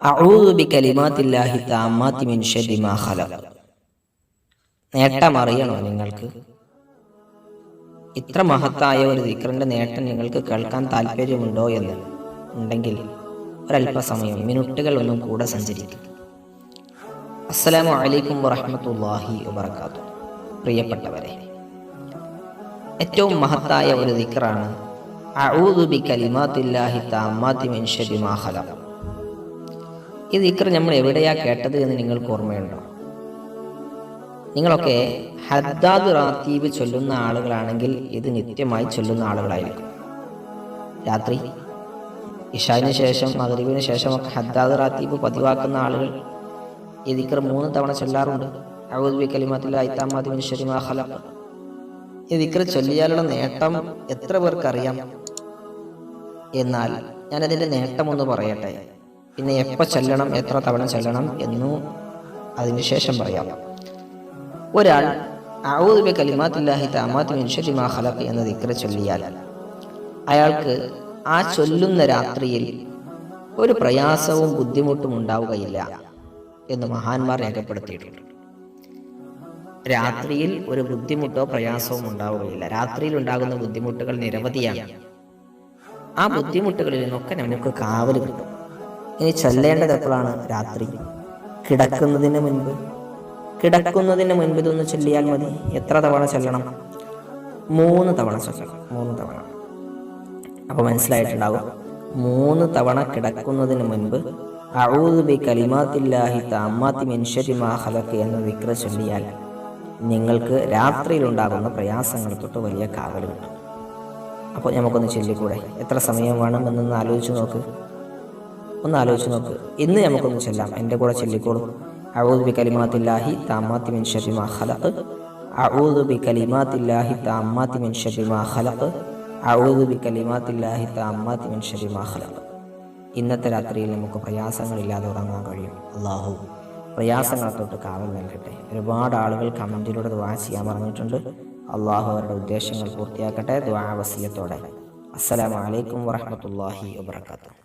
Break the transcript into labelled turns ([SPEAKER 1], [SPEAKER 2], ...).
[SPEAKER 1] അഊദു ബികലിമാത്തില്ലാഹി തആമ്മാതി മിൻ ശർരി മാ ഖലഖ്. നേട്ടം അറിയണോ നിങ്ങൾക്ക്? ഇത്ര മഹത്തായ ഒരു ദിക്റിന്റെ നേട്ടം നിങ്ങൾക്ക് കേൾക്കാൻ താല്പര്യമുണ്ടോ എന്ന് ഉണ്ടെങ്കിൽ ഒരല്പസമയം, മിനിറ്റുകൾ ഒന്നും കൂടെ സഞ്ചരിക്കും. അസ്സലാമു അലൈക്കും വറഹ്മത്തുള്ളാഹി വബറകാതുഹു. പ്രിയപ്പെട്ടവരെ, ഏറ്റവും മഹത്തായ ഒരു ദിക്റാണ് അഊദു ബികലിമാത്തില്ലാഹി തആമ്മാതി മിൻ ശർരി മാ ഖലഖ്. ഈ ദിക്ർ നമ്മൾ എവിടെയാ കേട്ടത് എന്ന് നിങ്ങൾക്ക് ഓർമ്മയുണ്ടോ? നിങ്ങളൊക്കെ ഹദ്ദാദ് റാത്തീബ് ചൊല്ലുന്ന ആളുകളാണെങ്കിൽ ഇത് നിത്യമായി ചൊല്ലുന്ന ആളുകളായിരിക്കും. രാത്രി ഇശാന് ശേഷം, മഗ്രിബിന് ശേഷമൊക്കെ ഹദ്ദാദ് റാത്തീബ് പതിവാക്കുന്ന ആളുകൾ ഈ ദിക്ർ 3 തവണ ചൊല്ലാറുണ്ട്. അഊദു ബികലിമാത്തില്ലാഹി തആമ്മാതി മിൻ ശർരി മാ ഖലഖ്. ഈ ദിക്ർ ചൊല്ലിയാലുള്ള നേട്ടം എത്ര പേർക്കറിയാം? എന്നാൽ ഞാനതിൻ്റെ നേട്ടമൊന്ന് പറയട്ടെ. പിന്നെ എപ്പോൾ ചൊല്ലണം, എത്ര തവണ ചൊല്ലണം എന്നും അതിനുശേഷം പറയാം. ഒരാൾ അഊദു ബികലിമാത്തില്ലാഹി തആമ്മാതി മിൻ ശർരി മാ ഖലഖ് എന്ന ദിക്ർ ചൊല്ലിയാൽ അയാൾക്ക് ആ ചൊല്ലുന്ന രാത്രിയിൽ ഒരു പ്രയാസവും ബുദ്ധിമുട്ടും ഉണ്ടാവുകയില്ല എന്ന് മഹാന്മാർ രേഖപ്പെടുത്തിയിട്ടുണ്ട്. രാത്രിയിൽ ഒരു ബുദ്ധിമുട്ടോ പ്രയാസവും ഉണ്ടാവുകയില്ല. രാത്രിയിൽ ഉണ്ടാകുന്ന ബുദ്ധിമുട്ടുകൾ നിരവധിയാണ്. ആ ബുദ്ധിമുട്ടുകളിൽ നിന്നൊക്കെ നമുക്ക് കാവൽ കിട്ടും. ഇനി ചൊല്ലേണ്ടത് എപ്പോഴാണ്? രാത്രി കിടക്കുന്നതിന് മുൻപ് ഇതൊന്ന് ചൊല്ലിയാൽ മതി. എത്ര തവണ ചൊല്ലണം? 3 തവണ ചൊല്ലണം. 3 തവണ. അപ്പോൾ മനസ്സിലായിട്ടുണ്ടാകും. 3 തവണ കിടക്കുന്നതിന് മുൻപ് അഊദു ബികലിമാത്തില്ലാഹി തആമ്മാതി മിൻ ശർരി മാ ഖലഖ് എന്ന ദിക്ർ ചൊല്ലിയാൽ നിങ്ങൾക്ക് രാത്രിയിൽ ഉണ്ടാകുന്ന പ്രയാസങ്ങൾ തൊട്ട് വലിയ കാവൽ കിട്ടും. അപ്പോൾ നമുക്കൊന്ന് ചൊല്ലിക്കൂടെ? എത്ര സമയം വേണം എന്നൊന്ന് ആലോചിച്ച് നോക്ക്. ഇന്ന് നമുക്കൊന്ന് ചൊല്ലാം. എൻ്റെ കൂടെ ചൊല്ലിക്കോളൂ. അഊദു ബികലിമാത്തില്ലാഹി തആമ്മാതി മിൻ ശർരി മാ ഖലഖ്. അഊദു ബികലിമാത്തില്ലാഹി തആമ്മാതി മിൻ ശർരി മാ ഖലഖ്. അഊദു ബികലിമാത്തില്ലാഹി തആമ്മാതി മിൻ ശർരി മാ ഖലഖ്. ഇന്നത്തെ രാത്രിയിൽ നമുക്ക് പ്രയാസങ്ങളില്ലാതെ ഉറങ്ങാൻ കഴിയും. അല്ലാഹു പ്രയാസങ്ങളെ തൊട്ട് കാവൽ നൽകട്ടെ. ഒരുപാട് ആളുകൾ കമൻറ്റിലൂടെ ദുആ ചെയ്യാൻ പറഞ്ഞിട്ടുണ്ട്. അല്ലാഹു അവരുടെ ഉദ്ദേശങ്ങൾ പൂർത്തിയാക്കട്ടെ. ദുആ വസിയത്തോടെ. അസ്സലാമു അലൈക്കും വറഹ്മത്തുള്ളാഹി വബറകാതുഹു.